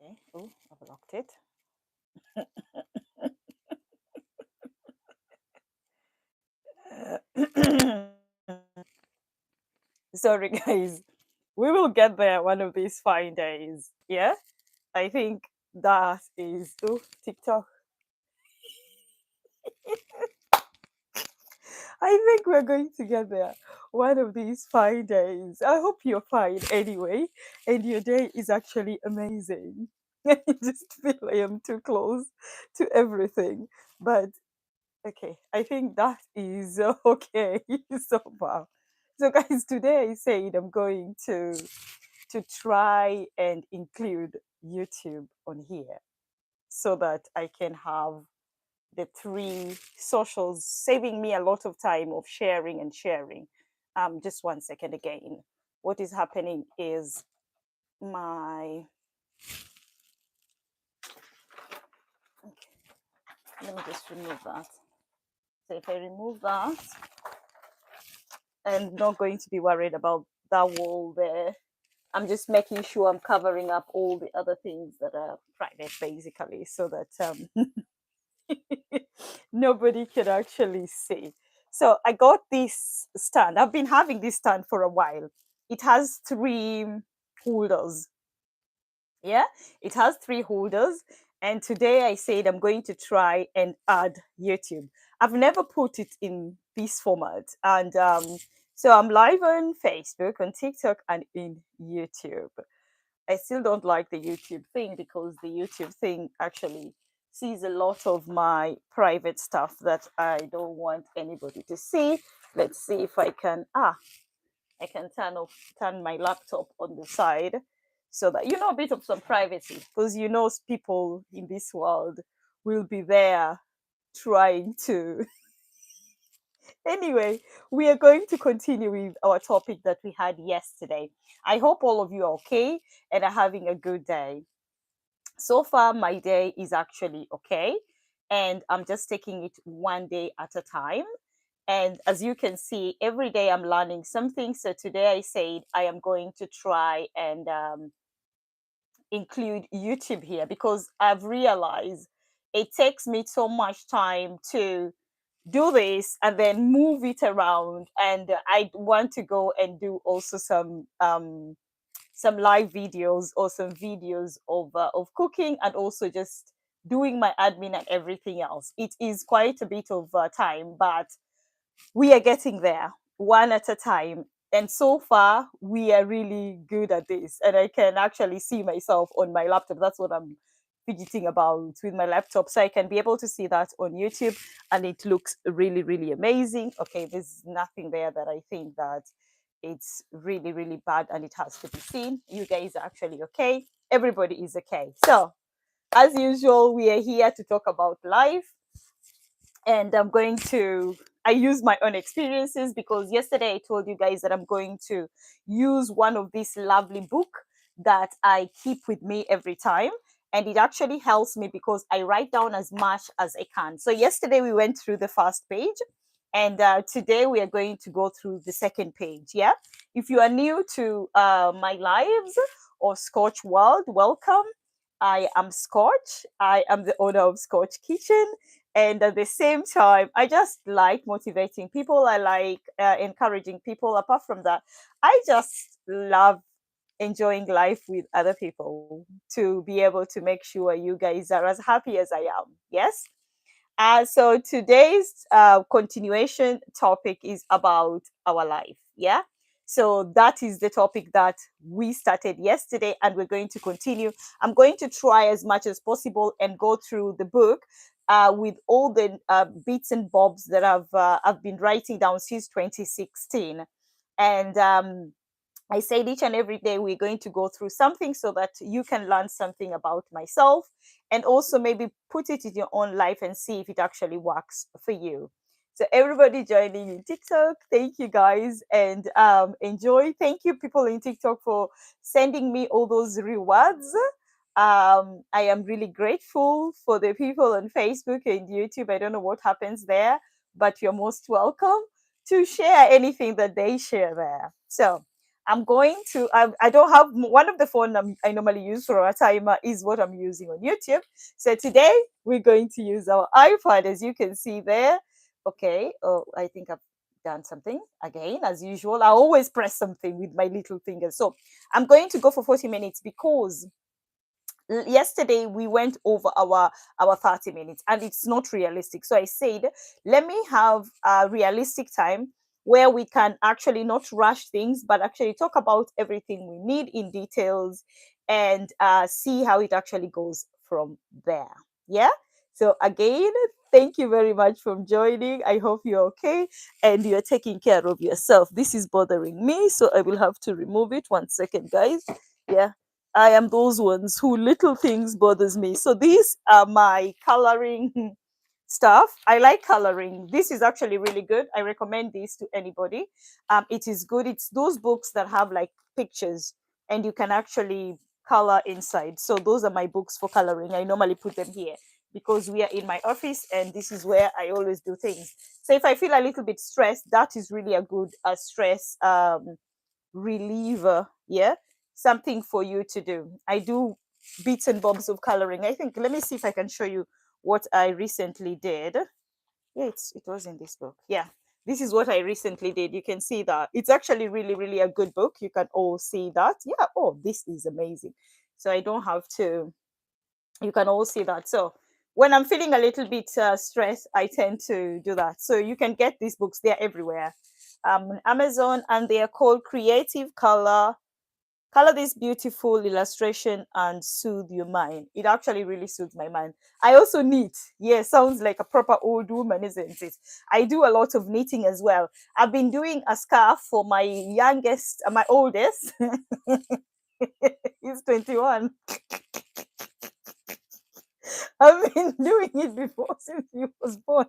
Okay. Oh, I've locked it. Sorry, guys. We will get there one of these fine days. Yeah? I think that is. Oh, TikTok. I think we're going to get there one of these fine days. I hope you're fine anyway, and your day is actually amazing. I just feel I am too close to everything. But okay, I think that is okay so far. So, guys, today I said I'm going to try and include YouTube on here so that I can have the three socials, saving me a lot of time of sharing and sharing. Just one second again. What is happening is my. Okay, let me just remove that. So if I remove that, I'm not going to be worried about that wall there. I'm just making sure I'm covering up all the other things that are private, basically, so that nobody can actually see. So I got this stand. I've been having this stand for a while. It has three holders. Yeah, it has three holders. And today I said I'm going to try and add YouTube. I've never put it in this format. And so I'm live on Facebook, on TikTok, and in YouTube. I still don't like the YouTube thing because the YouTube thing actually sees a lot of my private stuff that I don't want anybody to see. Let's see if I can I can turn my laptop on the side so that you know a bit of some privacy because you know people in this world will be there trying to anyway, we are going to continue with our topic that we had yesterday. I hope all of you are okay and are having a good day. So far, my day is actually okay, and I'm just taking it one day at a time. And as you can see, every day I'm learning something. So today I said I am going to try and include YouTube here because I've realized it takes me so much time to do this and then move it around. And I want to go and do also some live videos or some videos of cooking and also just doing my admin and everything else. It is quite a bit of time, but we are getting there one at a time. And so far, we are really good at this. And I can actually see myself on my laptop. That's what I'm fidgeting about with my laptop. So I can be able to see that on YouTube. And it looks really, really amazing. Okay, there's nothing there that I think that it's really, really bad and it has to be seen. You guys are actually okay. Everybody is okay. So, as usual, we are here to talk about life and I'm going to I use my own experiences because yesterday I told you guys that I'm going to use one of these lovely book that I keep with me every time and it actually helps me because I write down as much as I can. So yesterday we went through the first page and today we are going to go through the second page. Yeah, if you are new to my lives or Scotch World, welcome. I am Scotch. I am the owner of Scotch Kitchen and at the same time I just like motivating people. I like encouraging people. Apart from that, I just love enjoying life with other people to be able to make sure you guys are as happy as I am. Yes. So today's continuation topic is about our life. Yeah. So that is the topic that we started yesterday, and we're going to continue. I'm going to try as much as possible and go through the book with all the bits and bobs that I've been writing down since 2016, and I said each and every day we're going to go through something so that you can learn something about myself and also maybe put it in your own life and see if it actually works for you. So everybody joining in TikTok, thank you guys and enjoy. Thank you people in TikTok for sending me all those rewards. I am really grateful for the people on Facebook and YouTube. I don't know what happens there, but you're most welcome to share anything that they share there. So I'm going to, I don't have one of the phone I normally use for a timer is what I'm using on YouTube. So today we're going to use our iPad, as you can see there. Okay. Oh, I think I've done something again, as usual. I always press something with my little fingers. So I'm going to go for 40 minutes because yesterday we went over our 30 minutes and it's not realistic, so I said let me have a realistic time where we can actually not rush things but actually talk about everything we need in details and see how it actually goes from there. Yeah, so again, thank you very much for joining. I hope you're okay and you're taking care of yourself. This is bothering me, so I will have to remove it. 1 second, guys. Yeah, I am those ones who little things bothers me. So these are my coloring stuff. I like coloring. This is actually really good. I recommend this to anybody. It is good. It's those books that have like pictures and you can actually color inside. So those are my books for coloring. I normally put them here because we are in my office and this is where I always do things. So if I feel a little bit stressed, that is really a good stress reliever. Yeah, something for you to do. I do bits and bobs of coloring. I think, let me see if I can show you what I recently did. Yeah, it was in this book. Yeah, this is what I recently did. You can see that it's actually really, really a good book. You can all see that. Yeah, oh, this is amazing. So I don't have to, you can all see that. So when I'm feeling a little bit stressed, I tend to do that. So you can get these books, they're everywhere, on Amazon, and they are called Creative Color. Color this beautiful illustration and soothe your mind. It actually really soothes my mind. I also knit. Yeah, sounds like a proper old woman, isn't it? I do a lot of knitting as well. I've been doing a scarf for my youngest, my oldest. He's 21. I've been doing it before since he was born.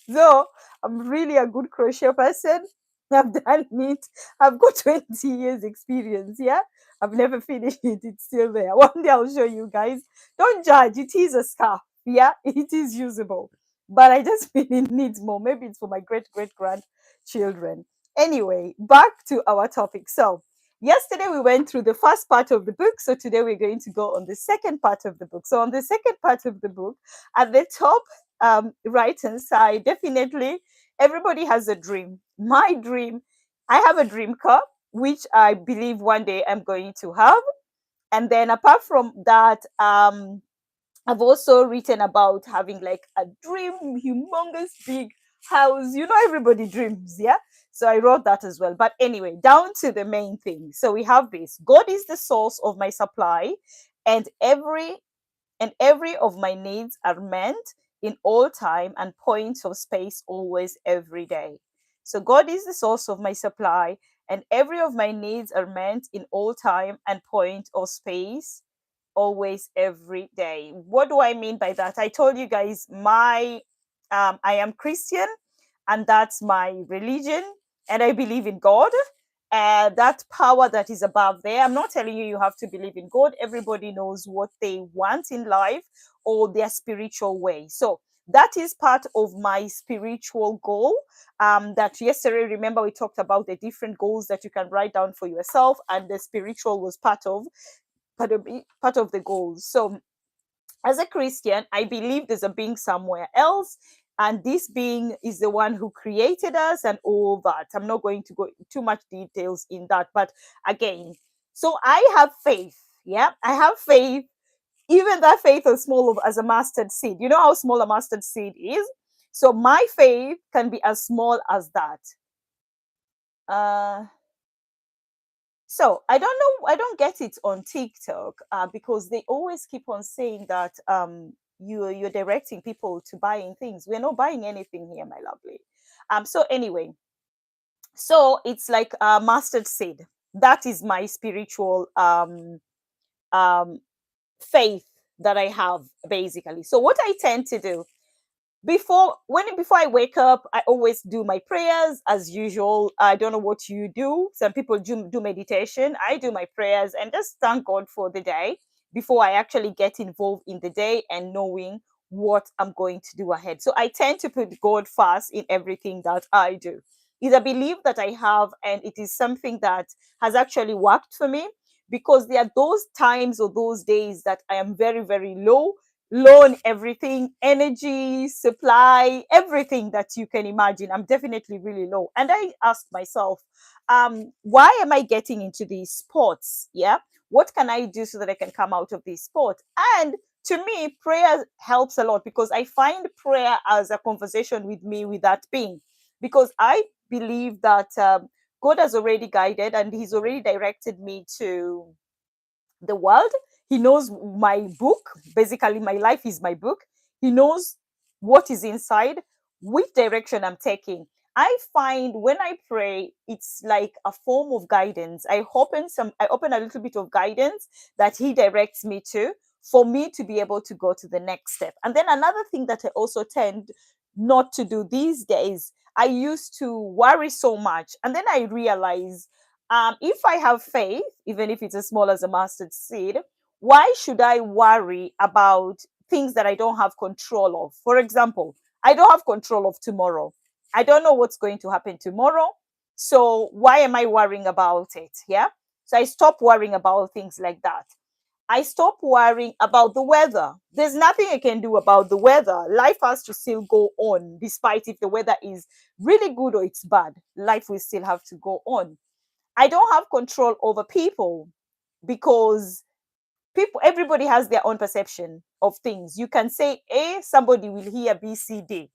So I'm really a good crochet person. I've done it. I've got 20 years experience. Yeah. I've never finished it. It's still there. One day I'll show you guys. Don't judge. It is a scarf. Yeah. It is usable. But I just feel it needs more. Maybe it's for my great grandchildren. Anyway, back to our topic. So yesterday we went through the first part of the book. So today we're going to go on the second part of the book. So on the second part of the book, at the top right hand side, definitely everybody has a dream. My dream, I have a dream car which I believe one day I'm going to have. And then apart from that, I've also written about having like a dream, humongous big house. You know, everybody dreams, yeah? So I wrote that as well. But anyway, down to the main thing. So we have this: God is the source of my supply, and every of my needs are meant in all time and points of space, always, every day. So God is the source of my supply, and every of my needs are meant in all time and point of space, always, every day. What do I mean by that? I told you guys my I am Christian, and that's my religion, and I believe in God. That power that is above there. I'm not telling you you have to believe in God. Everybody knows what they want in life or their spiritual way. So that is part of my spiritual goal. That yesterday, remember, we talked about the different goals that you can write down for yourself, and the spiritual was part of the goals. So as a Christian, I believe there's a being somewhere else, and this being is the one who created us and all that. I'm not going to go too much details in that, but again, so I have faith. Yeah, I have faith. Even that faith is small as a mustard seed. You know how small a mustard seed is? So my faith can be as small as that. Uh, So I don't know. I don't get it on TikTok because they always keep on saying that you're directing people to buying things. We're not buying anything here, my lovely. So anyway, so it's like mustard seed. That is my spiritual um faith that I have basically. So what I tend to do before I wake up, I always do my prayers as usual. I don't know what you do. Some people do meditation. I do my prayers and just thank God for the day before I actually get involved in the day and knowing what I'm going to do ahead. So I tend to put God first in everything that I do. is a belief that I have, and it is something that has actually worked for me, because there are those times or those days that I am very, very low on everything, energy, supply, everything that you can imagine. I'm definitely really low. And I asked myself, why am I getting into these sports? Yeah. What can I do so that I can come out of these sports? And to me, prayer helps a lot, because I find prayer as a conversation with me, with that being, because I believe that God has already guided and He's already directed me to the world. He knows my book. Basically, my life is my book. He knows what is inside, which direction I'm taking. I find when I pray, it's like a form of guidance. I open a little bit of guidance that He directs me to, for me to be able to go to the next step. And then another thing that I also tend not to do these days, I used to worry so much. And then I realize, if I have faith, even if it's as small as a mustard seed, why should I worry about things that I don't have control of? For example, I don't have control of tomorrow. I don't know what's going to happen tomorrow. So why am I worrying about it? Yeah. So I stop worrying about things like that. I stop worrying about the weather. There's nothing I can do about the weather. Life has to still go on, despite if the weather is really good or it's bad. Life will still have to go on. I don't have control over people, because everybody has their own perception of things. You can say A, somebody will hear B, C, D.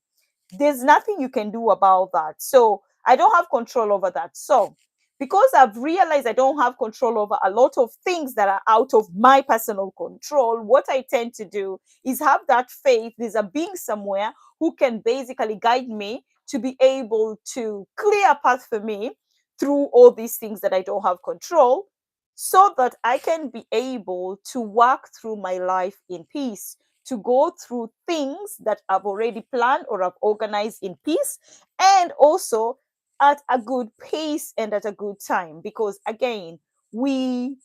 There's nothing you can do about that. So I don't have control over that. So because I've realized I don't have control over a lot of things that are out of my personal control, what I tend to do is have that faith there's a being somewhere who can basically guide me to be able to clear a path for me through all these things that I don't have control, so that I can be able to walk through my life in peace, to go through things that I've already planned or I've organized in peace, and also at a good pace and at a good time. Because again, we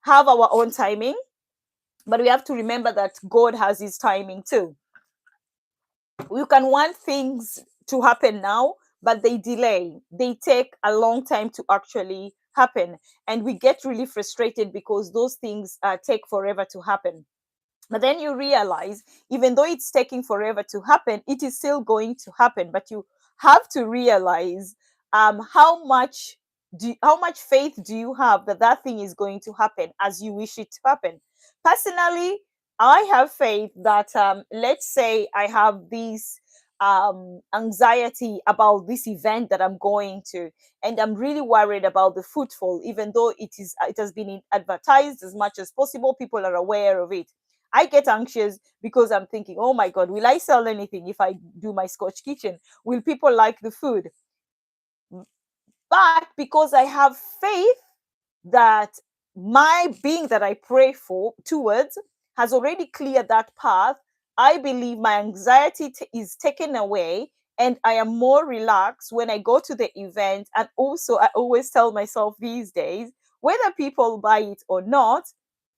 have our own timing, but we have to remember that God has His timing too. You can want things to happen now, but they delay. They take a long time to actually happen. And we get really frustrated because those things take forever to happen. But then you realize, even though it's taking forever to happen, it is still going to happen. But you have to realize, how much faith do you have that that thing is going to happen as you wish it to happen. Personally, I have faith that, let's say I have this anxiety about this event that I'm going to, and I'm really worried about the footfall, even though it has been advertised as much as possible. People are aware of it. I get anxious because I'm thinking, oh my God, will I sell anything if I do my Scotch kitchen? Will people like the food? But because I have faith that my being that I pray for towards has already cleared that path, I believe my anxiety is taken away, and I am more relaxed when I go to the event. And also, I always tell myself these days, whether people buy it or not,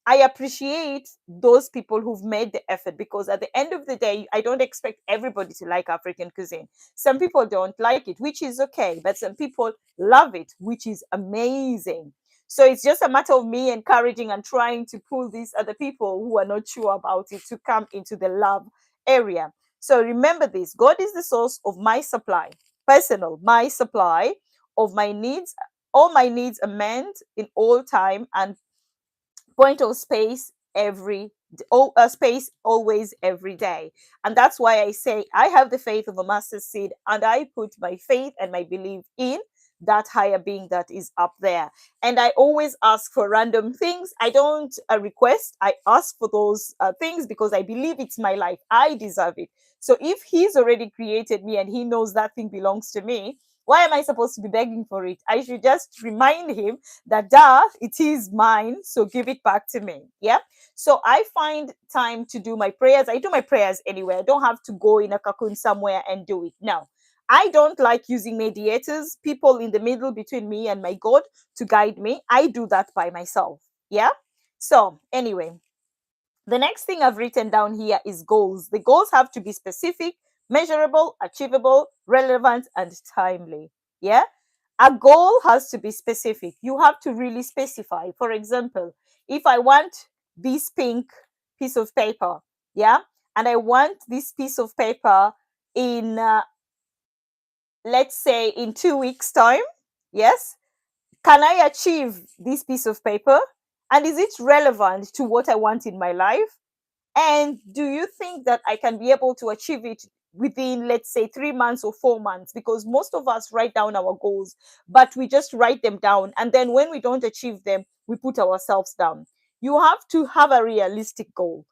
I appreciate those people who've made the effort, because at the end of the day, I don't expect everybody to like African cuisine. Some people don't like it, which is okay, but some people love it, which is amazing. So it's just a matter of me encouraging and trying to pull these other people who are not sure about it to come into the love area. So remember this: God is the source of my supply, my supply of my needs. All my needs are met in all time and point of space space always every day. And that's why I say I have the faith of a mustard seed, and I put my faith and my belief in that higher being that is up there. And I always ask for random things. I don't request, I ask for those things, because I believe it's my life, I deserve it. So if He's already created me and He knows that thing belongs to me, why am I supposed to be begging for it? I should just remind Him that, duh, it is mine, so give it back to me. Yeah. So I find time to do my prayers. I do my prayers anywhere. I don't have to go in a cocoon somewhere and do it. No, I don't like using mediators, people in the middle between me and my God, to guide me. I do that by myself. Yeah. So anyway, the next thing I've written down here is goals. The goals have to be specific, measurable, achievable, relevant, and timely. Yeah. A goal has to be specific. You have to really specify. For example, if I want this pink piece of paper, yeah, and I want this piece of paper in, let's say, in 2 weeks' time, yes, can I achieve this piece of paper? And is it relevant to what I want in my life? And do you think that I can be able to achieve it within, let's say, 3 months or 4 months? Because most of us write down our goals, but we just write them down. And then when we don't achieve them, we put ourselves down. You have to have a realistic goal.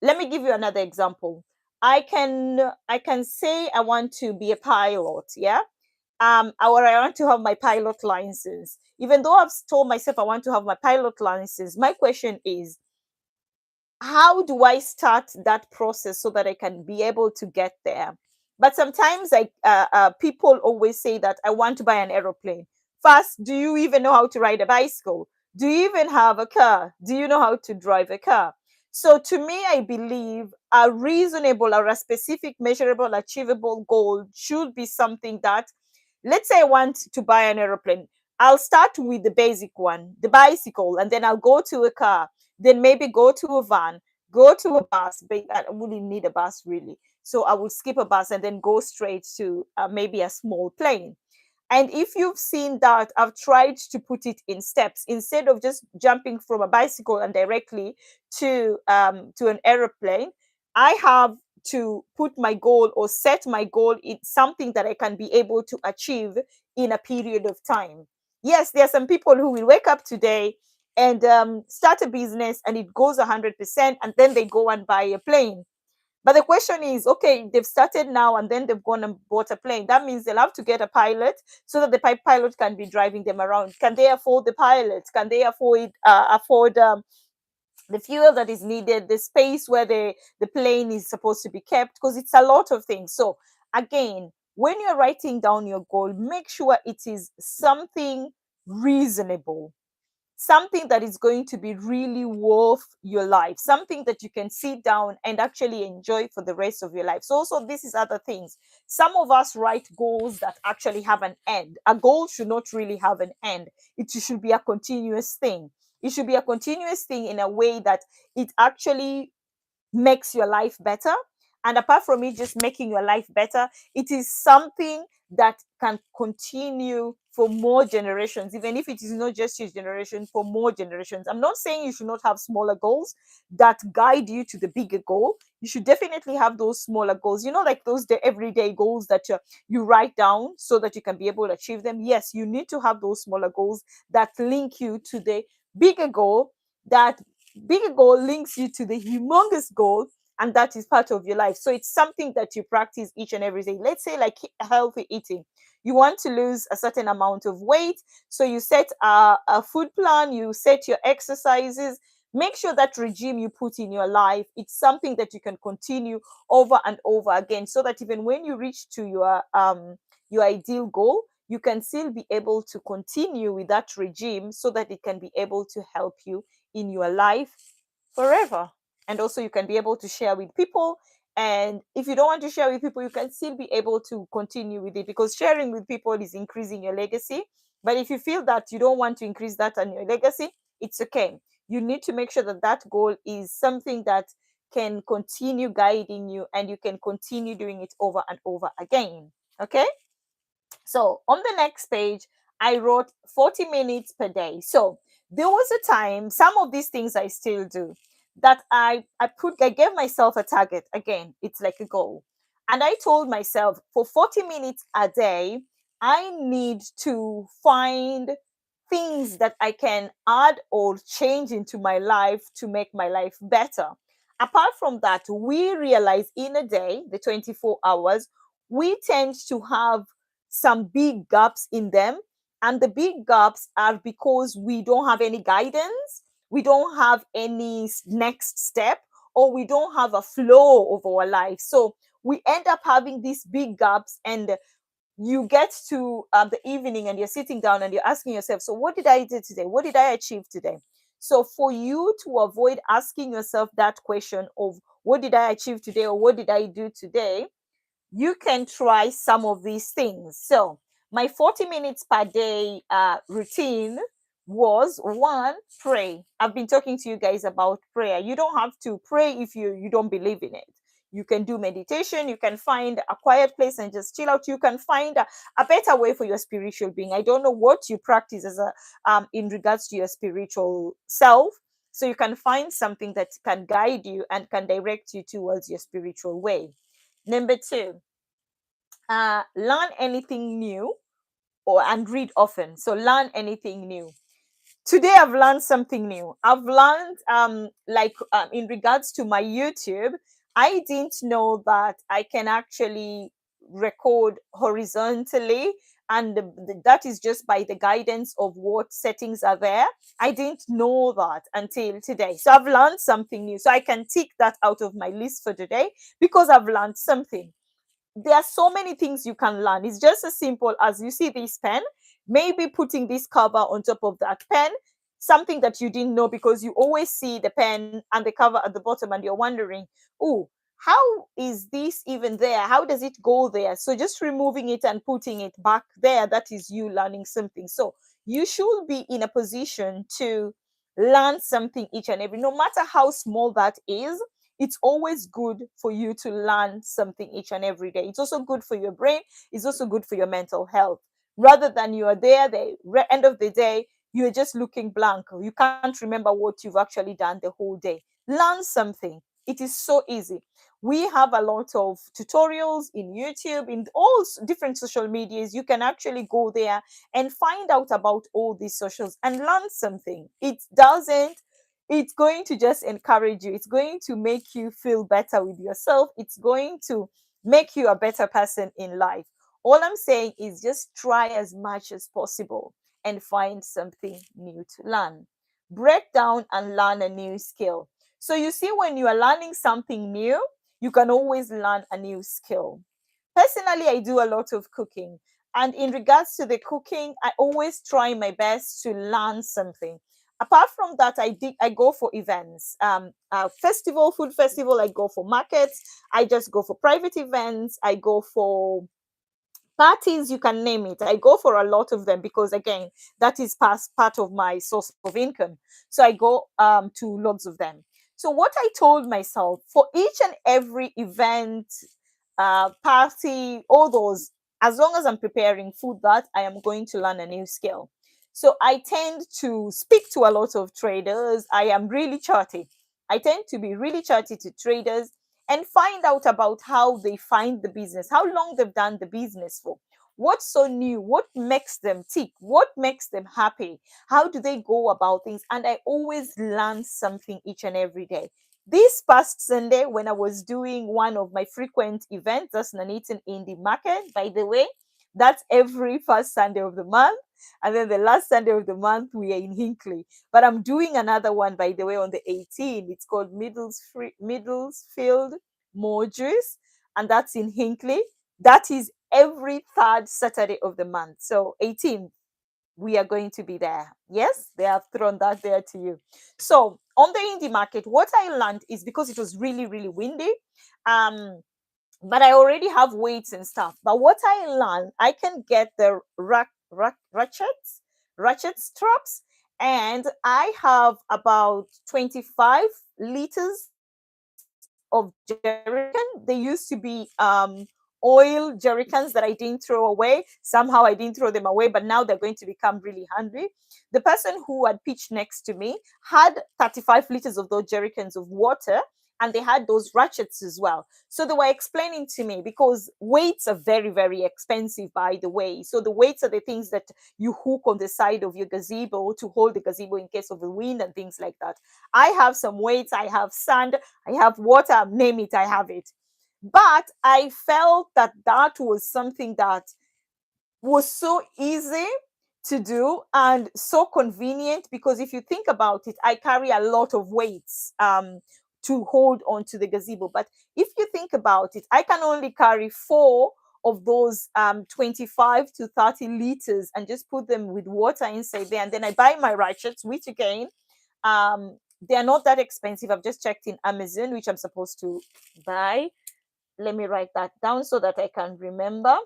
Let me give you another example. I can say I want to be a pilot, yeah? Or I want to have my pilot license. Even though I've told myself I want to have my pilot license, my question is, how do I start that process so that I can be able to get there? But sometimes, like, people always say that I want to buy an aeroplane. First, do you even know how to ride a bicycle? Do you even have a car? Do you know how to drive a car? So, to me, I believe a reasonable or a specific, measurable, achievable goal should be something that, let's say I want to buy an aeroplane. I'll start with the basic one, the bicycle, and then I'll go to a car, then maybe go to a van, go to a bus, but I wouldn't need a bus really. So I would skip a bus and then go straight to maybe a small plane. And if you've seen that, I've tried to put it in steps instead of just jumping from a bicycle and directly to an aeroplane. I have to put my goal or set my goal in something that I can be able to achieve in a period of time. Yes, there are some people who will wake up today and start a business and it goes 100%, and then they go and buy a plane. But the question is, okay, they've started now and then they've gone and bought a plane. That means they'll have to get a pilot so that the pilot can be driving them around. Can they afford the pilot? Can they afford the fuel that is needed, the space where the plane is supposed to be kept? Because it's a lot of things. So again, when you're writing down your goal, make sure it is something reasonable, something that is going to be really worth your life, something that you can sit down and actually enjoy for the rest of your life. So also, this is other things. Some of us write goals that actually have an end. A goal should not really have an end. It should be a continuous thing. It should be a continuous thing in a way that it actually makes your life better. And apart from it just making your life better, it is something that can continue for more generations, even if it is not just your generation, for more generations. I'm not saying you should not have smaller goals that guide you to the bigger goal. You should definitely have those smaller goals, like those the everyday goals that you write down so that you can be able to achieve them. Yes, you need to have those smaller goals that link you to the bigger goal. That bigger goal links you to the humongous goal, and that is part of your life. So it's something that you practice each and every day. Let's say, like, healthy eating. You want to lose a certain amount of weight, so you set a food plan, you set your exercises. Make sure that regime you put in your life, it's something that you can continue over and over again, so that even when you reach to your ideal goal, you can still be able to continue with that regime, so that it can be able to help you in your life forever. And also, you can be able to share with people. And if you don't want to share with people, you can still be able to continue with it, because sharing with people is increasing your legacy. But if you feel that you don't want to increase that on your legacy, it's okay. You need to make sure that that goal is something that can continue guiding you, and you can continue doing it over and over again. Okay. So on the next page, I wrote 40 minutes per day. So there was a time, some of these things I still do, that I gave myself a target. Again, it's like a goal. And I told myself, for 40 minutes a day, I need to find things that I can add or change into my life to make my life better. Apart from that, we realize in a day, the 24 hours, we tend to have some big gaps in them. And the big gaps are because we don't have any guidance, we don't have any next step, or we don't have a flow of our life. So we end up having these big gaps, and you get to the evening and you're sitting down and you're asking yourself, so what did I do today? What did I achieve today? So for you to avoid asking yourself that question of what did I achieve today or what did I do today, you can try some of these things. So My 40 minutes per day routine was one, pray. I've been talking to you guys about prayer. You don't have to pray if you don't believe in it. You can do meditation. You can find a quiet place and just chill out. You can find a better way for your spiritual being. I don't know what you practice as a in regards to your spiritual self. So you can find something that can guide you and can direct you towards your spiritual way. Number two, learn anything new or and read often. So learn anything new. Today I've learned something new. I've learned in regards to my YouTube, I didn't know that I can actually record horizontally, and that is just by the guidance of what settings are there. I didn't know that until today. So I've learned something new. So I can tick that out of my list for today because I've learned something. There are so many things you can learn. It's just as simple as you see this pen, maybe putting this cover on top of that pen, something that you didn't know because you always see the pen and the cover at the bottom and you're wondering, oh, how is this even there? How does it go there? So just removing it and putting it back there, that is you learning something. So you should be in a position to learn something each and every, no matter how small that is. It's always good for you to learn something each and every day. It's also good for your brain. It's also good for your mental health. Rather than you are there, the end of the day, you're just looking blank. You can't remember what you've actually done the whole day. Learn something. It is so easy. We have a lot of tutorials in YouTube, in all different social medias. You can actually go there and find out about all these socials and learn something. It doesn't it's going to just encourage you. It's going to make you feel better with yourself. It's going to make you a better person in life. All I'm saying is just try as much as possible and find something new to learn. Break down and learn a new skill. So you see, when you are learning something new, you can always learn a new skill. Personally, I do a lot of cooking. And in regards to the cooking, I always try my best to learn something. Apart from that, I go for events, food festival. I go for markets. I just go for private events. I go for parties, you can name it. I go for a lot of them because, again, that is part of my source of income. So I go to lots of them. So what I told myself, for each and every event, party, all those, as long as I'm preparing food, that I am going to learn a new skill. So I tend to speak to a lot of traders. I am really chatty. I tend to be really chatty to traders and find out about how they find the business, how long they've done the business for, what's so new, what makes them tick, what makes them happy, how do they go about things. And I always learn something each and every day. This past Sunday, when I was doing one of my frequent events, that's Nuneaton Indie Market, by the way, that's every first Sunday of the month. And then the last Sunday of the month, we are in Hinkley. But I'm doing another one, by the way, on the 18th. It's called Middlesfield Morges, and that's in Hinkley. That is every third Saturday of the month. So 18th, we are going to be there. Yes, they have thrown that there to you. So on the indie market, what I learned is, because it was really, really windy, but I already have weights and stuff. But what I learned, I can get the ratchet straps, and I have about 25 liters of jerrycan. They used to be oil jerrycans that I didn't throw away. Somehow I didn't throw them away, but now they're going to become really handy. The person who had pitched next to me had 35 liters of those jerrycans of water, and they had those ratchets as well. So they were explaining to me, because weights are very, very expensive, by the way. So the weights are the things that you hook on the side of your gazebo to hold the gazebo in case of the wind and things like that. I have some weights, I have sand, I have water, name it, I have it. But I felt that that was something that was so easy to do and so convenient, because if you think about it, I carry a lot of weights to hold onto the gazebo. But if you think about it, I can only carry 4 of those 25 to 30 liters and just put them with water inside there. And then I buy my ratchets, which again, they are not that expensive. I've just checked in Amazon, which I'm supposed to buy. Let me write that down so that I can remember.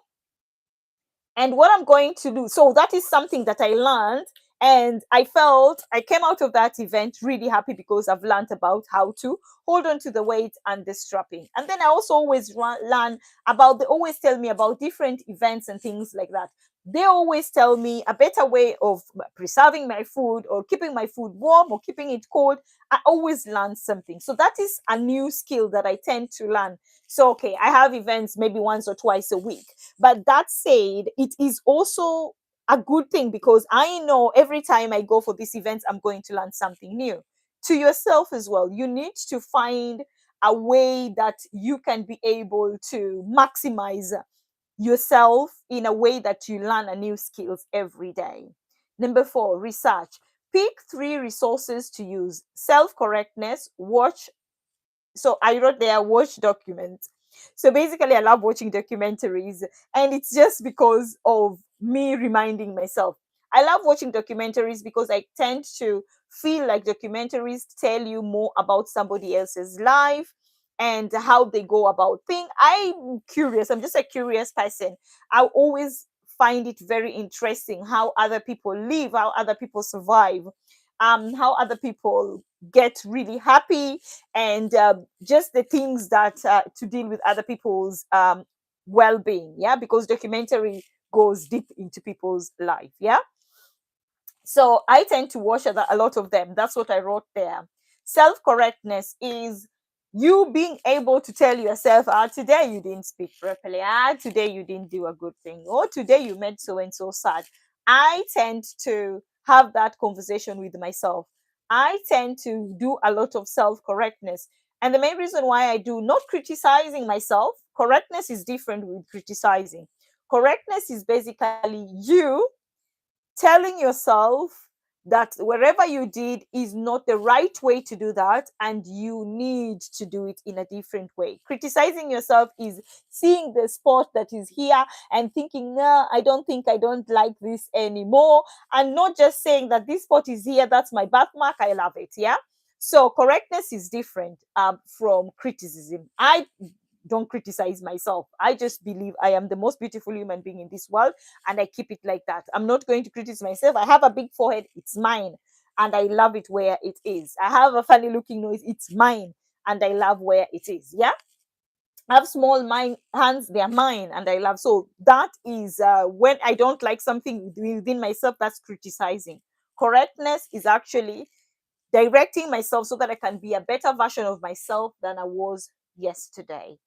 and what I'm going to do. So that is something that I learned. And I felt I came out of that event really happy because I've learned about how to hold on to the weight and the strapping. And then I also always learn about, they always tell me about different events and things like that. They always tell me a better way of preserving my food or keeping my food warm or keeping it cold. I always learn something. So that is a new skill that I tend to learn. So, okay, I have events maybe once or twice a week. But that said, it is also a good thing because I know every time I go for these events, I'm going to learn something new. To yourself as well, you need to find a way that you can be able to maximize yourself in a way that you learn a new skills every day. Number 4, research. Pick 3 resources to use: self correctness, watch. So I wrote there, watch documents. So basically, I love watching documentaries, and it's just because of me reminding myself. I love watching documentaries because I tend to feel like documentaries tell you more about somebody else's life and how they go about things. I'm curious. I'm just a curious person. I always find it very interesting how other people live, how other people survive, how other people get really happy, and just the things that to deal with other people's well-being. Yeah, because documentary goes deep into people's life. Yeah, so I tend to watch a lot of them. That's what I wrote there. Self correctness is you being able to tell yourself, today you didn't speak properly, today you didn't do a good thing, or today you made so and so sad. I tend to have that conversation with myself. I tend to do a lot of self correctness. And the main reason why I do, not criticizing myself, correctness is different with criticizing. Correctness is basically you telling yourself that wherever you did is not the right way to do that, and you need to do it in a different way. Criticizing yourself is seeing the spot that is here and thinking, no, I don't like this anymore, and not just saying that this spot is here, that's my birthmark, I love it. Yeah, so correctness is different from criticism. I don't criticize myself. I just believe I am the most beautiful human being in this world, and I keep it like that. I'm not going to criticize myself. I have a big forehead, it's mine, and I love it where it is. I have a funny looking nose, it's mine, and I love where it is. Yeah. I have small mind hands, they're mine, and I love. So that is when I don't like something within myself, that's criticizing. Correctness is actually directing myself so that I can be a better version of myself than I was yesterday.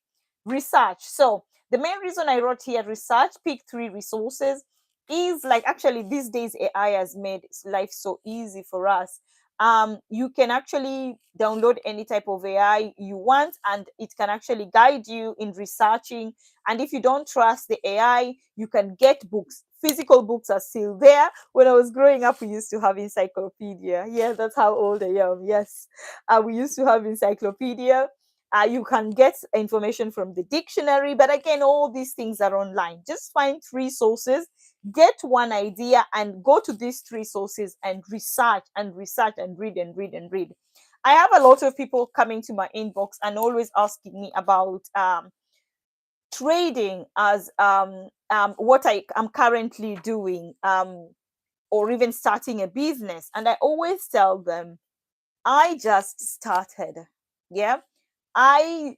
Research. So the main reason I wrote here research, pick 3 resources, is like, actually these days AI has made life so easy for us. You can actually download any type of AI you want, and it can actually guide you in researching. And if you don't trust the AI, you can get books. Physical books are still there. When I was growing up, we used to have encyclopedia. Yeah, that's how old I am. Yes, we used to have encyclopedia. You can get information from the dictionary, but again, all these things are online. Just find 3 sources, get one idea, and go to these 3 sources and research and read and read and read. I have a lot of people coming to my inbox and always asking me about trading as what I am currently doing, or even starting a business. And I always tell them, I just started. Yeah. I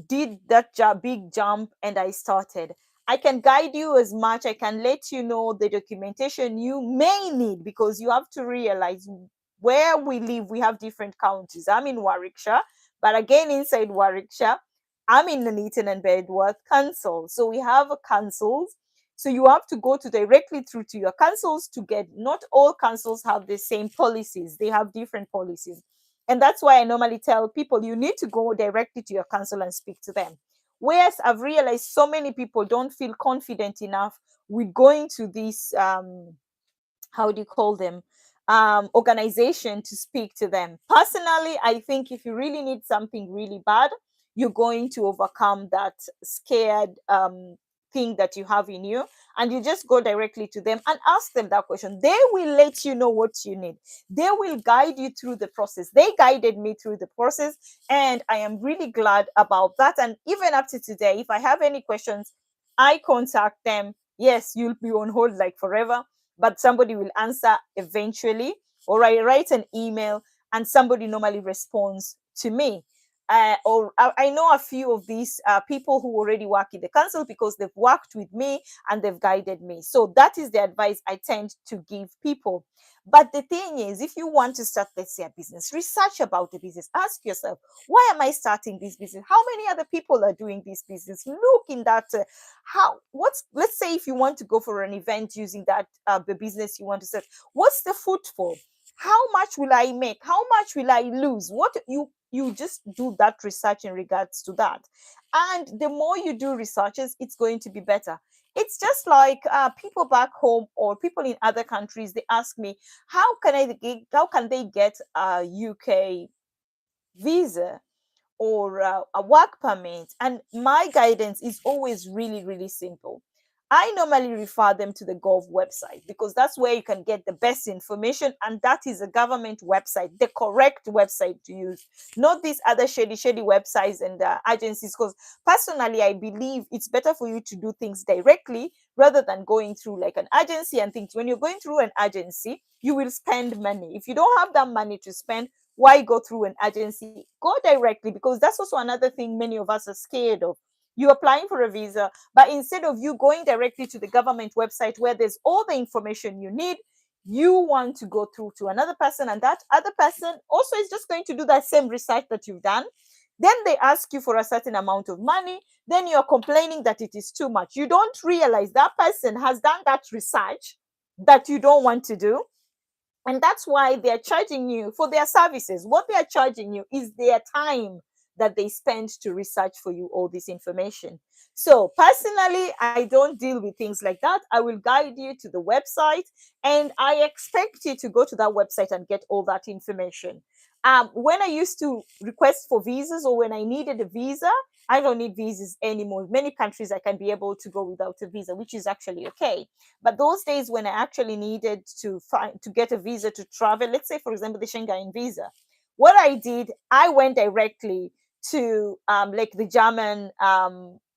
did that big jump and I started. I can guide you as much. I can let you know the documentation you may need, because you have to realize where we live, we have different counties. I'm in Warwickshire, but again, inside Warwickshire, I'm in Nuneaton and Bedworth council. So we have councils. So you have to go to directly through to your councils to get, not all councils have the same policies, they have different policies. And that's why I normally tell people you need to go directly to your council and speak to them. Whereas I've realized so many people don't feel confident enough with going to this, how do you call them, organization, to speak to them. Personally, I think if you really need something really bad, you're going to overcome that scared thing that you have in you, and you just go directly to them and ask them that question. They will let you know what you need. They will guide you through the process. They guided me through the process, and I am really glad about that. And even up to today, if I have any questions, I contact them. Yes, you'll be on hold like forever, but somebody will answer eventually. Or I write an email and somebody normally responds to me. Or I know a few of these people who already work in the council because they've worked with me and they've guided me. So that is the advice I tend to give people. But the thing is, if you want to start, let's say, a business, research about the business. Ask yourself, why am I starting this business? How many other people are doing this business? Look in that. Let's say if you want to go for an event using that the business you want to start, what's the footfall? How much will I make? How much will I lose? What you just do that research in regards to that. And the more you do researches, it's going to be better. It's just like people back home or people in other countries. They ask me, how can they get a UK visa or a work permit? And my guidance is always really, really simple. I normally refer them to the Gov website because that's where you can get the best information, and that is a government website, the correct website to use, not these other shady websites and agencies. Because personally, I believe it's better for you to do things directly rather than going through like an agency and things. When you're going through an agency, you will spend money. If you don't have that money to spend, why go through an agency? Go directly, because that's also another thing many of us are scared of. You're applying for a visa, but instead of you going directly to the government website where there's all the information you need, you want to go through to another person, and that other person also is just going to do that same research that you've done. Then they ask you for a certain amount of money. Then you're complaining that it is too much. You don't realize that person has done that research that you don't want to do, and that's why they're charging you for their services. What they are charging you is their time that they spend to research for you all this information. So personally, I don't deal with things like that. I will guide you to the website, and I expect you to go to that website and get all that information. When I used to request for visas, or when I needed a visa, I don't need visas anymore. Many countries I can be able to go without a visa, which is actually okay. But those days when I actually needed to get a visa to travel, let's say for example the Schengen visa, what I did, I went directly to like the German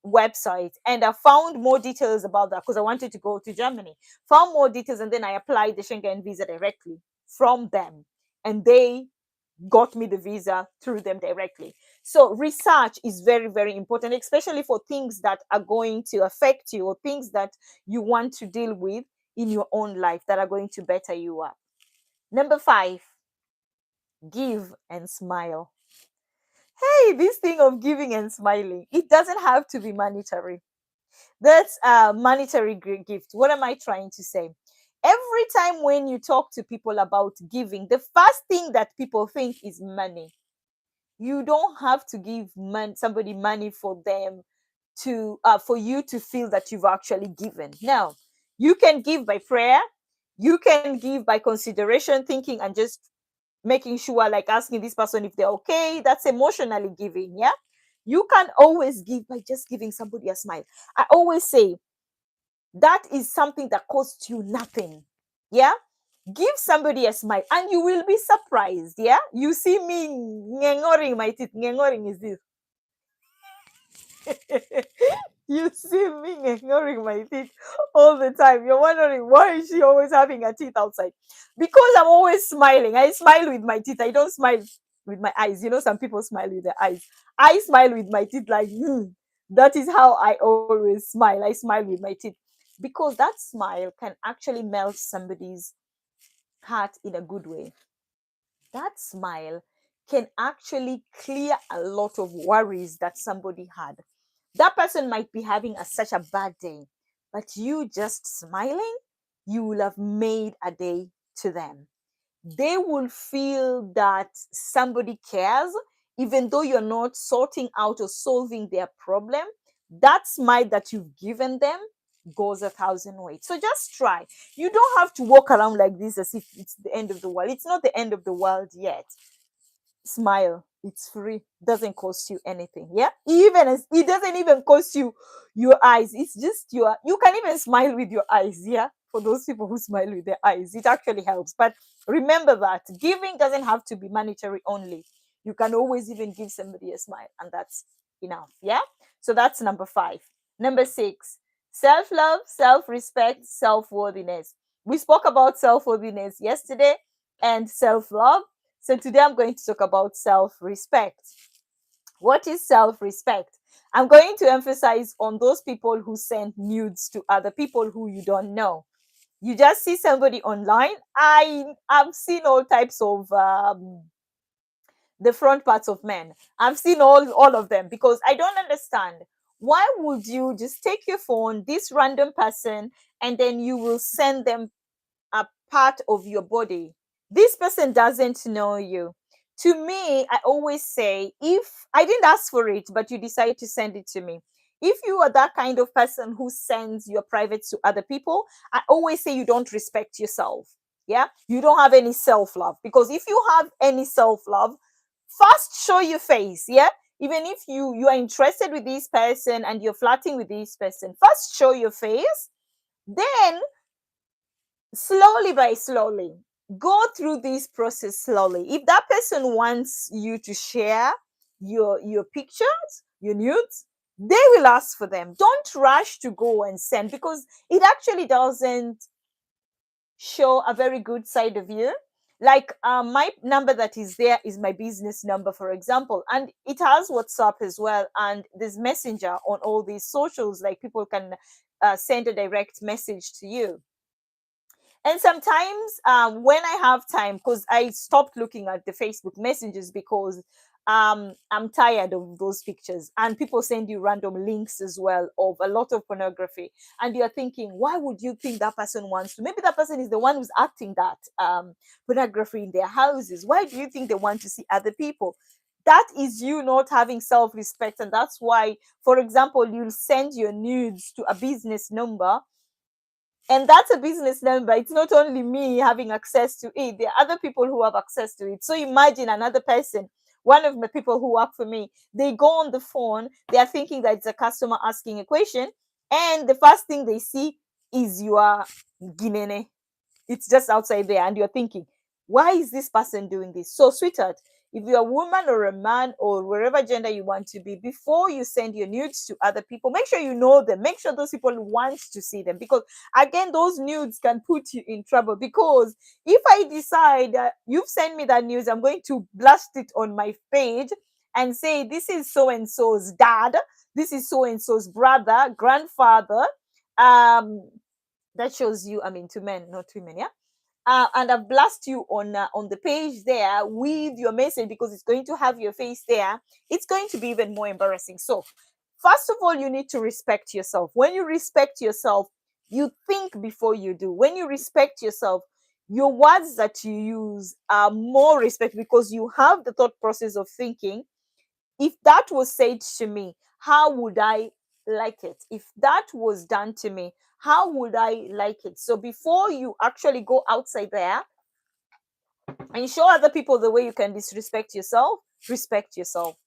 website, and I found more details about that because I wanted to go to Germany. Found more details, and then I applied the Schengen visa directly from them, and they got me the visa through them directly. So research is very, very important, especially for things that are going to affect you or things that you want to deal with in your own life that are going to better you up. Number 5, give and smile. Hey, this thing of giving and smiling, it doesn't have to be monetary. That's a monetary gift. What am I trying to say? Every time when you talk to people about giving, the first thing that people think is money. You don't have to give somebody money for them to for you to feel that you've actually given. Now, you can give by prayer, you can give by consideration, thinking and just making sure, like asking this person if they're okay. That's emotionally giving. Yeah, you can always give by just giving somebody a smile. I always say that is something that costs you nothing. Yeah, give somebody a smile and you will be surprised. Yeah, you see me ngengoring my teeth. Ngengoring is this. You see me ignoring my teeth all the time. You're wondering, why is she always having her teeth outside? Because I'm always smiling. I smile with my teeth. I don't smile with my eyes. You know, some people smile with their eyes. I smile with my teeth like, that is how I always smile. I smile with my teeth because that smile can actually melt somebody's heart in a good way. That smile can actually clear a lot of worries that somebody had. That person might be having such a bad day, but you just smiling, you will have made a day to them. They will feel that somebody cares, even though you're not sorting out or solving their problem. That smile that you've given them goes 1,000 ways. So just try. You don't have to walk around like this as if it's the end of the world. It's not the end of the world yet. Smile, it's free, doesn't cost you anything. Yeah, even as it doesn't even cost you your eyes. It's just you can even smile with your eyes. Yeah, for those people who smile with their eyes, it actually helps. But remember that giving doesn't have to be monetary only. You can always even give somebody a smile, and that's enough. Yeah, so that's number 5. Number 6, Self-love, self-respect, self-worthiness. We spoke about self-worthiness yesterday and self-love. So today I'm going to talk about self-respect. What is self-respect? I'm going to emphasize on those people who send nudes to other people who you don't know. You just see somebody online. I've seen all types of the front parts of men. I've seen all of them because I don't understand. Why would you just take your phone, this random person, and then you will send them a part of your body? This person doesn't know you. To me, I always say, if I didn't ask for it, but you decide to send it to me, if you are that kind of person who sends your privates to other people, I always say you don't respect yourself. Yeah, you don't have any self love, because if you have any self love, first show your face. Yeah, even if you are interested with this person and you're flirting with this person, first show your face. Then slowly by slowly go through this process slowly. If that person wants you to share your pictures, your nudes, they will ask for them. Don't rush to go and send, because it actually doesn't show a very good side of you. Like my number that is there is my business number, for example, and it has WhatsApp as well, and there's Messenger on all these socials. Like people can send a direct message to you. And sometimes when I have time, because I stopped looking at the Facebook messages, because I'm tired of those pictures, and people send you random links as well of a lot of pornography, and you're thinking, why would you think that person wants to? Maybe that person is the one who's acting that pornography in their houses. Why do you think they want to see other people? That is you not having self-respect. And that's why, for example, you'll send your nudes to a business number, and that's a business number. It's not only me having access to it, there are other people who have access to it. So imagine another person, one of the people who work for me, they go on the phone, they are thinking that it's a customer asking a question, and the first thing they see is your Guinea. It's just outside there, and you're thinking, why is this person doing this? So, sweetheart, if you're a woman or a man or wherever gender you want to be, before you send your nudes to other people, make sure you know them. Make sure those people want to see them, because again, those nudes can put you in trouble. Because if I decide that you've sent me that news, I'm going to blast it on my page and say, this is so and so's dad, this is so and so's brother, grandfather. That shows you, I mean, to men, not women. Yeah. And I've blast you on the page there with your message, because it's going to have your face there. It's going to be even more embarrassing. So first of all, you need to respect yourself. When you respect yourself, you think before you do. When you respect yourself, your words that you use are more respect, because you have the thought process of thinking, if that was said to me, how would I like it? If that was done to me, how would I like it? So before you actually go outside there and show other people the way you can disrespect yourself, respect yourself.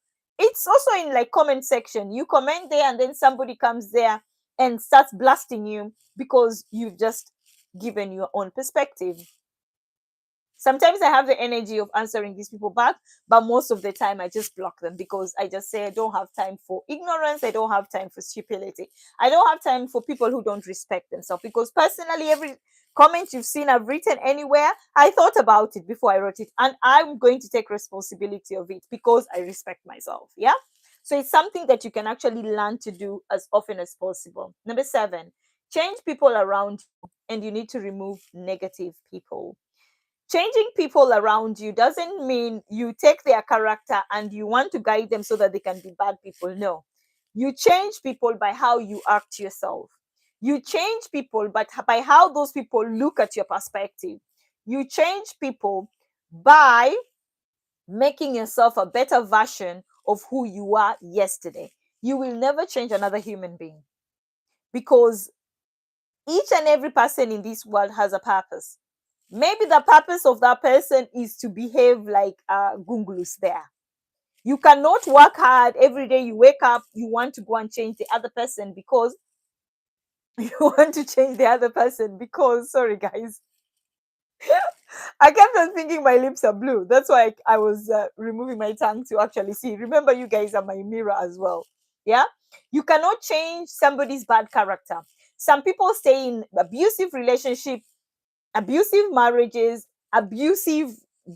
It's also in like comment section. You comment there, and then somebody comes there and starts blasting you because you've just given your own perspective. Sometimes I have the energy of answering these people back, but most of the time I just block them, because I just say I don't have time for ignorance. I don't have time for stupidity. I don't have time for people who don't respect themselves, because personally, every comment you've seen I've written anywhere, I thought about it before I wrote it, and I'm going to take responsibility of it because I respect myself. Yeah. So it's something that you can actually learn to do as often as possible. Number 7, change people around you, and you need to remove negative people. Changing people around you doesn't mean you take their character and you want to guide them so that they can be bad people. No. You change people by how you act yourself. You change people but by how those people look at your perspective. You change people by making yourself a better version of who you were yesterday. You will never change another human being, because each and every person in this world has a purpose. Maybe the purpose of that person is to behave like gunglus there. You cannot work hard every day. You wake up, you want to go and change the other person, because you want to change the other person because, sorry guys, I kept on thinking my lips are blue. That's why I was removing my tongue to actually see. Remember, you guys are my mirror as well. Yeah. You cannot change somebody's bad character. Some people stay in abusive relationship, abusive marriages, abusive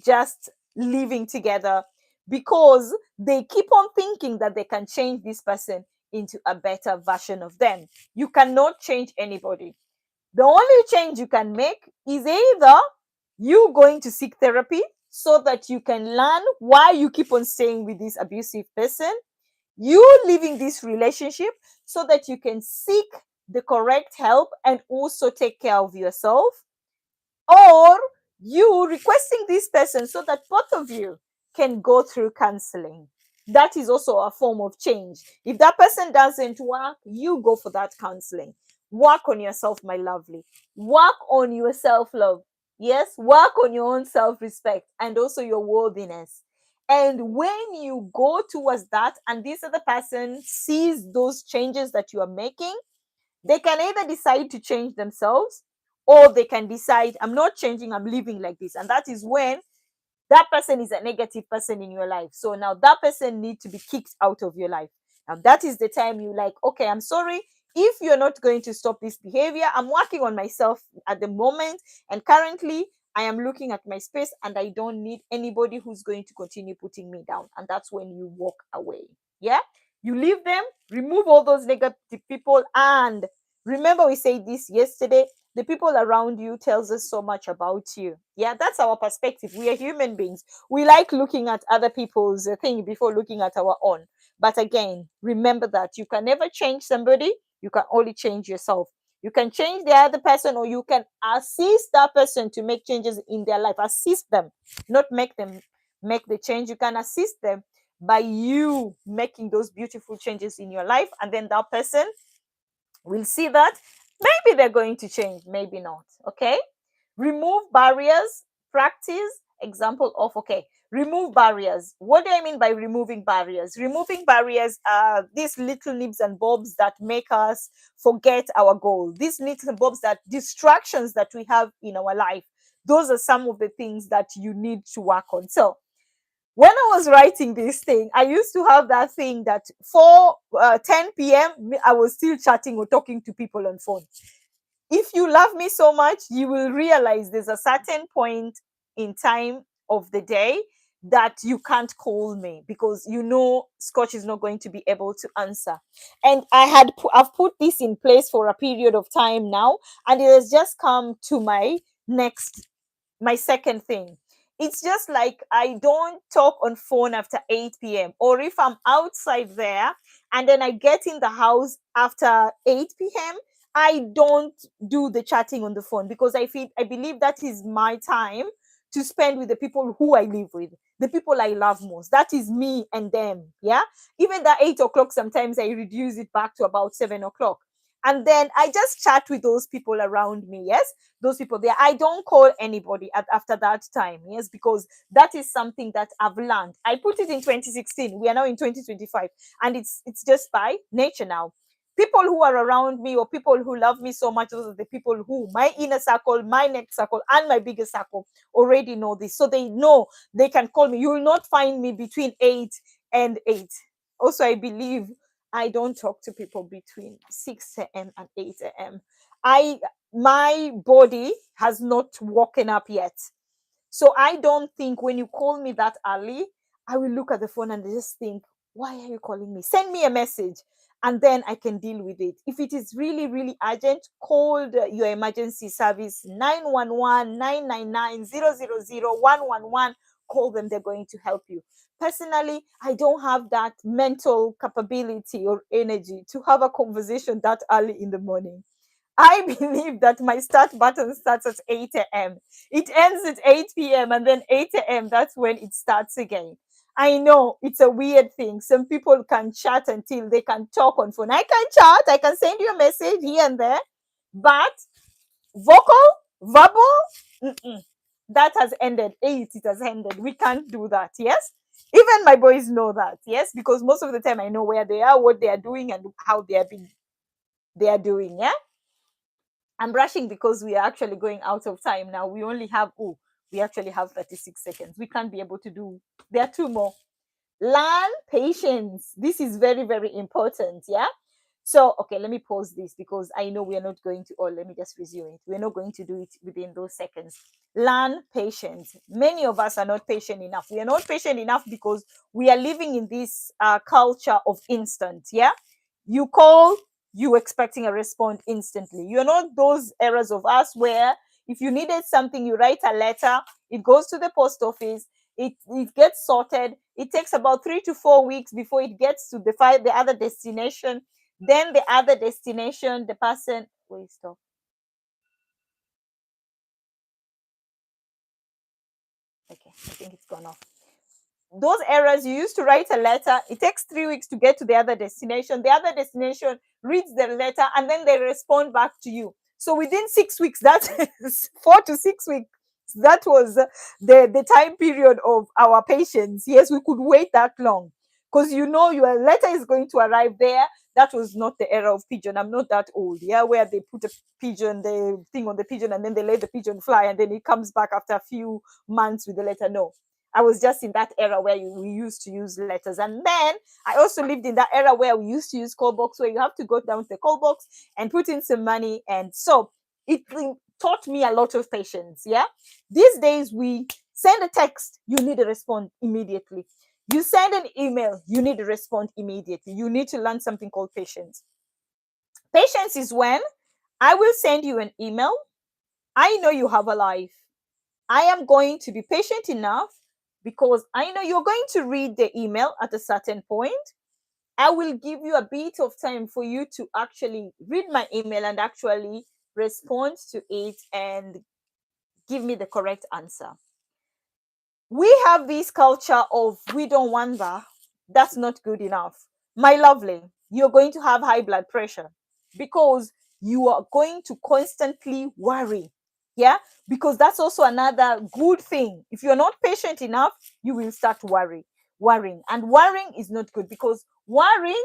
just living together, because they keep on thinking that they can change this person into a better version of them. You cannot change anybody. The only change you can make is either you going to seek therapy so that you can learn why you keep on staying with this abusive person, you leaving this relationship so that you can seek the correct help and also take care of yourself, or you requesting this person so that both of you can go through counseling. That is also a form of change. If that person doesn't work, you go for that counseling. Work on yourself, my lovely. Work on your self-love. Yes, work on your own self-respect and also your worthiness. And when you go towards that, and this other person sees those changes that you are making, they can either decide to change themselves, or they can decide, I'm not changing, I'm living like this. And that is when that person is a negative person in your life. So now that person needs to be kicked out of your life. Now that is the time you like, okay, I'm sorry. If you're not going to stop this behavior, I'm working on myself at the moment. And currently, I am looking at my space and I don't need anybody who's going to continue putting me down. And that's when you walk away. Yeah. You leave them, remove all those negative people. And remember, we said this yesterday, the people around you tells us so much about you. Yeah, that's our perspective. We are human beings. We like looking at other people's thing before looking at our own. But again, remember that you can never change somebody. You can only change yourself. You can change the other person, or you can assist that person to make changes in their life. Assist them, not make them make the change. You can assist them by you making those beautiful changes in your life, and then that person will see that maybe they're going to change, maybe not. Okay. Remove barriers. Practice example of, okay, remove barriers. What do I mean by removing barriers? Removing barriers are these little nibs and bobs that make us forget our goal, these little and bobs, that distractions that we have in our life. Those are some of the things that you need to work on. So when I was writing this thing, I used to have that thing that for 10 p.m. I was still chatting or talking to people on phone. If you love me so much, you will realize there's a certain point in time of the day that you can't call me, because you know Scotch is not going to be able to answer. And I've put this in place for a period of time now, and it has just come to my second thing. It's just like I don't talk on phone after 8 p.m. Or if I'm outside there and then I get in the house after 8 p.m., I don't do the chatting on the phone, because I believe that is my time to spend with the people who I live with, the people I love most. That is me and them. Yeah. Even that 8 o'clock, sometimes I reduce it back to about 7 o'clock. And then I just chat with those people around me. Yes, those people there. I don't call anybody after that time. Yes, because that is something that I've learned. I put it in 2016. We are now in 2025, and it's just by nature now. People who are around me, or people who love me so much, those are the people who, my inner circle, my next circle, and my biggest circle, already know this. So they know they can call me. You will not find me between 8 and 8. Also, I believe I don't talk to people between 6 a.m. and 8 a.m. My body has not woken up yet. So I don't think when you call me that early, I will look at the phone and just think, why are you calling me? Send me a message, and then I can deal with it. If it is really, really urgent, call your emergency service 911 999 000 111. Call them, they're going to help you. Personally, I don't have that mental capability or energy to have a conversation that early in the morning. I believe that my start button starts at 8 a.m. It ends at 8 p.m. and then 8 a.m. That's when it starts again. I know it's a weird thing. Some people can chat until they can talk on phone. I can chat, I can send you a message here and there, but verbal, that has ended. It has ended. We can't do that. Yes. Even my boys know that. Yes, because most of the time I know where they are, what they are doing, and how they are doing. Yeah. I'm rushing because we are actually going out of time now. We actually have 36 seconds. We can't be able to do, there are two more. Learn patience. This is very, very important. Yeah. So, okay, let me pause this because I know we are not going to, or let me just resume it. We're not going to do it within those seconds. Learn patience. Many of us are not patient enough. We are not patient enough because we are living in this culture of instant. Yeah. You call, you expecting a response instantly. You're not those eras of us where if you needed something, you write a letter, it goes to the post office, it gets sorted. It takes about 3 to 4 weeks before it gets to the other destination. Then the other destination, the person, wait, stop. Okay, I think it's gone off. Those errors, you used to write a letter, it takes 3 weeks to get to the other destination. The other destination reads the letter and then they respond back to you. So within 6 weeks, that is 4 to 6 weeks, that was the time period of our patience. Yes, we could wait that long because you know your letter is going to arrive there. That was not the era of pigeon. I'm not that old, yeah, where they put a pigeon, the thing on the pigeon, and then they let the pigeon fly, and then it comes back after a few months with the letter. No, I was just in that era where we used to use letters. And then I also lived in that era where we used to use call box, where you have to go down to the call box and put in some money. And so it taught me a lot of patience. Yeah. These days, we send a text, you need a response immediately. You send an email, you need to respond immediately. You need to learn something called patience. Patience is when I will send you an email. I know you have a life. I am going to be patient enough because I know you're going to read the email at a certain point. I will give you a bit of time for you to actually read my email and actually respond to it and give me the correct answer. We have this culture of we don't want that. That's not good enough. My lovely, you're going to have high blood pressure because you are going to constantly worry. Yeah, because that's also another good thing. If you're not patient enough, you will start worrying, and worrying is not good because worrying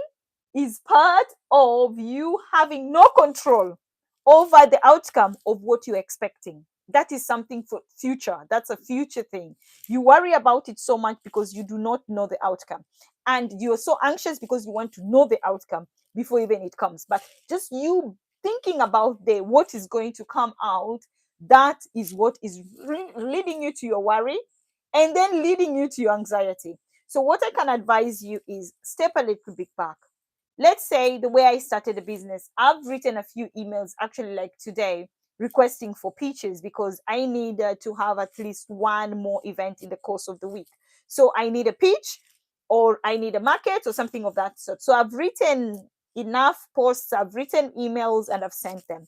is part of you having no control over the outcome of what you're expecting. That is something for future. That's a future thing. You worry about it so much because you do not know the outcome, and you're so anxious because you want to know the outcome before even it comes. But just you thinking about the what is going to come out, that is what is leading you to your worry, and then leading you to your anxiety. So what I can advise you is step a little bit back. Let's say the way I started the business, I've written a few emails actually like today requesting for pitches because I need to have at least one more event in the course of the week. So I need a pitch or I need a market or something of that sort. So I've written enough posts, I've written emails, and I've sent them.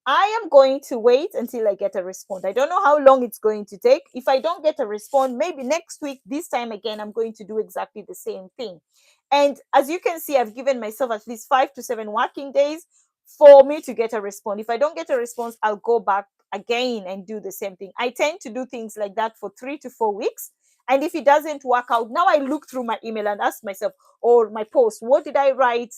I am going to wait until I get a response. I don't know how long it's going to take. If I don't get a response, maybe next week, this time again, I'm going to do exactly the same thing. And as you can see, I've given myself at least 5 to 7 working days for me to get a response. If I don't get a response, I'll go back again and do the same thing. I tend to do things like that for 3 to 4 weeks. And if it doesn't work out, now I look through my email and ask myself, or my post, what did I write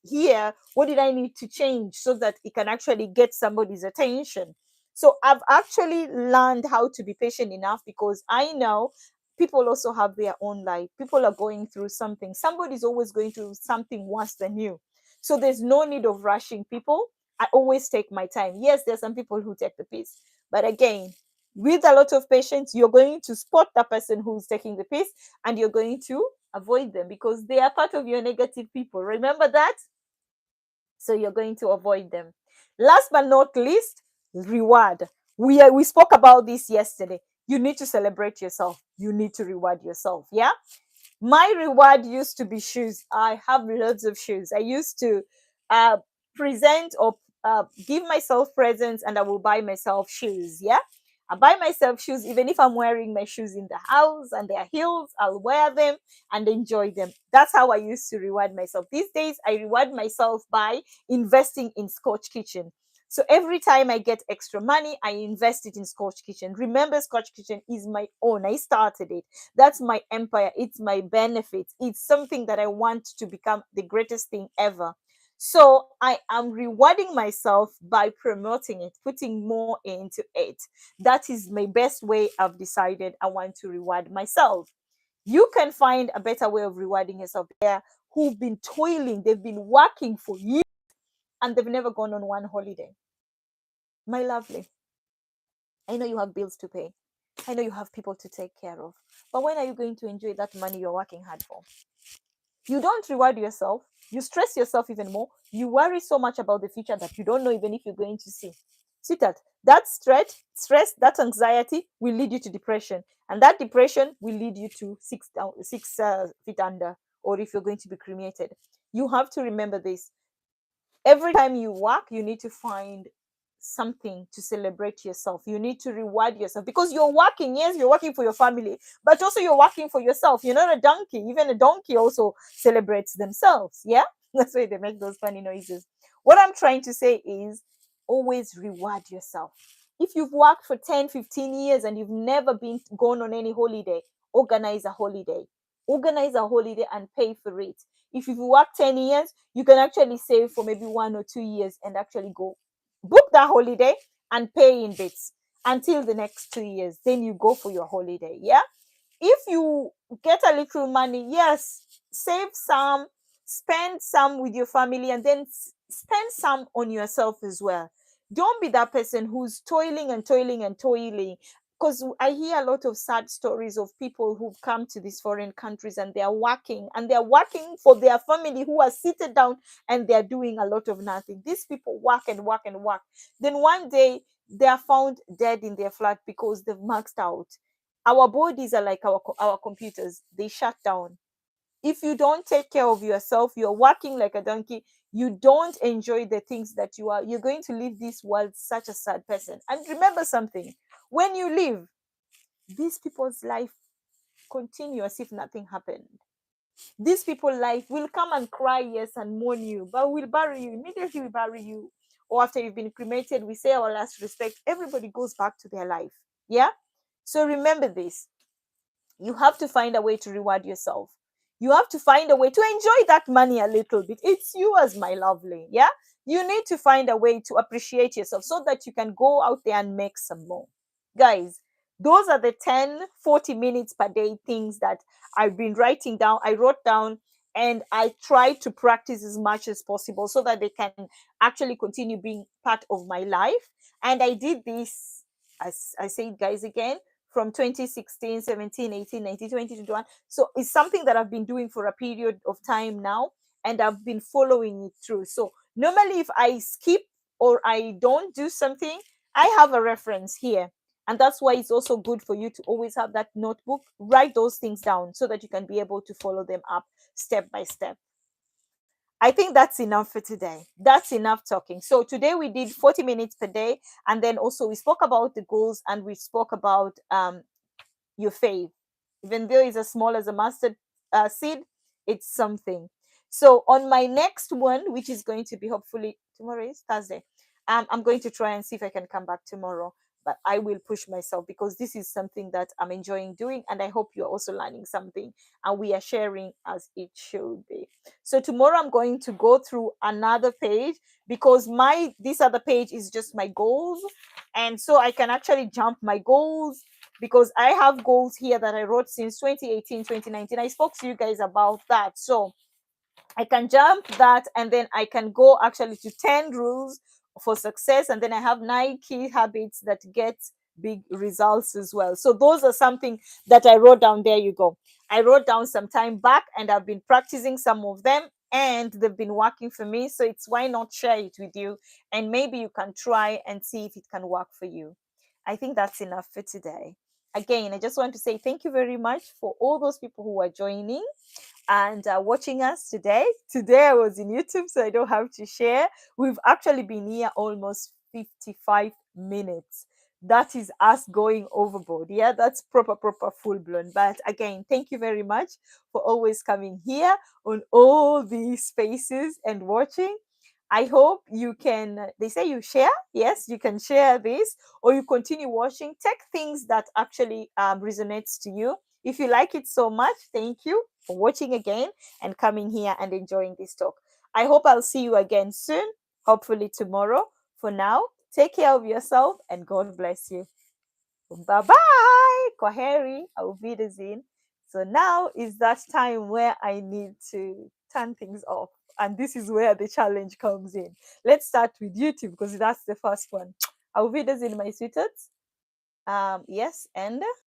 here? What did I need to change so that it can actually get somebody's attention? So I've actually learned how to be patient enough because I know people also have their own life. People are going through something. Somebody's always going through something worse than you. So there's no need of rushing people. I always take my time. Yes, there's some people who take the piss. But again, with a lot of patience, you're going to spot the person who's taking the piss and you're going to avoid them because they are part of your negative people. Remember that? So you're going to avoid them. Last but not least, reward. We spoke about this yesterday. You need to celebrate yourself. You need to reward yourself. Yeah. My reward used to be shoes. I have loads of shoes. I used to uh, present or give myself presents, and I will buy myself shoes. Yeah, I buy myself shoes even if I'm wearing my shoes in the house and they are heels. I'll wear them and enjoy them. That's how I used to reward myself. These days, I reward myself by investing in Scotch Kitchen. So every time I get extra money, I invest it in Scotch Kitchen. Remember, Scotch Kitchen is my own. I started it. That's my empire. It's my benefit. It's something that I want to become the greatest thing ever. So I am rewarding myself by promoting it, putting more into it. That is my best way. I've decided I want to reward myself. You can find a better way of rewarding yourself. There who've been toiling, they've been working for years and they've never gone on one holiday. My lovely, I know you have bills to pay. I know you have people to take care of. But when are you going to enjoy that money you're working hard for? You don't reward yourself. You stress yourself even more. You worry so much about the future that you don't know even if you're going to see. Sweetheart, that stress, that anxiety will lead you to depression. And that depression will lead you to 6 feet under, or if you're going to be cremated. You have to remember this. Every time you work, you need to find something to celebrate yourself. You need to reward yourself because you're working. Yes, you're working for your family, but also you're working for yourself. You're not a donkey. Even a donkey also celebrates themselves. Yeah, that's why they make those funny noises. What I'm trying to say is always reward yourself. If you've worked for 10, 15 years and you've never been gone on any holiday, organize a holiday. Organize a holiday and pay for it. If you've worked 10 years, you can actually save for maybe 1 or 2 years and actually go book that holiday and pay in bits until the next 2 years. Then you go for your holiday. Yeah. If you get a little money, yes, save some, spend some with your family, and then spend some on yourself as well. Don't be that person who's toiling and toiling and toiling. Because I hear a lot of sad stories of people who've come to these foreign countries and they're working for their family who are seated down and they're doing a lot of nothing. These people work and work and work. Then one day they are found dead in their flat because they've maxed out. Our bodies are like our computers, they shut down. If you don't take care of yourself, you're working like a donkey, you don't enjoy the things that you're going to leave this world such a sad person. And remember something, when you leave, these people's life continue as if nothing happened. These people life will come and cry, yes, and mourn you, but we'll bury you immediately. We bury you, or after you've been cremated, we say our last respect. Everybody goes back to their life. Yeah. So remember this, you have to find a way to reward yourself. You have to find a way to enjoy that money a little bit. It's yours, my lovely. Yeah. You need to find a way to appreciate yourself so that you can go out there and make some more. Guys, those are the 10, 40 minutes per day things that I've been writing down. I wrote down and I try to practice as much as possible so that they can actually continue being part of my life. And I did this, as I said, guys, again, from 2016, 17, 18, 19, 20, 21. So it's something that I've been doing for a period of time now, and I've been following it through. So normally, if I skip or I don't do something, I have a reference here. And that's why it's also good for you to always have that notebook, write those things down so that you can be able to follow them up step by step. I think that's enough for today. That's enough talking. So today we did 40 minutes per day, and then also we spoke about the goals and we spoke about your faith. Even though it's as small as a mustard seed, it's something. So on my next one, which is going to be hopefully tomorrow is Thursday, I'm going to try and see if I can come back tomorrow. But I will push myself because this is something that I'm enjoying doing, and I hope you're also learning something, and we are sharing as it should be. So tomorrow I'm going to go through another page because my this other page is just my goals, and so I can actually jump my goals because I have goals here that I wrote since 2018, 2019. I spoke to you guys about that. So I can jump that and then I can go actually to 10 rules for success. And then I have 9 key habits that get big results as well. So those are something that I wrote down. There you go. I wrote down some time back and I've been practicing some of them and they've been working for me. So it's why not share it with you? And maybe you can try and see if it can work for you. I think that's enough for today. Again, I just want to say thank you very much for all those people who are joining and watching us today. Today I was in YouTube, so I don't have to share. We've actually been here almost 55 minutes. That is us going overboard. Yeah, that's proper full blown. But again, thank you very much for always coming here on all these spaces and watching. I hope you can, they say you share. Yes, you can share this or you continue watching. Take things that actually resonates to you. If you like it so much, thank you for watching again and coming here and enjoying this talk. I hope I'll see you again soon, hopefully tomorrow. For now, take care of yourself and God bless you. Bye bye. Kwaheri. Auf Wiedersehen. So now is that time where I need to turn things off. And this is where the challenge comes in. Let's start with YouTube because that's the first one. Auf Wiedersehen, my sweethearts. Yes, and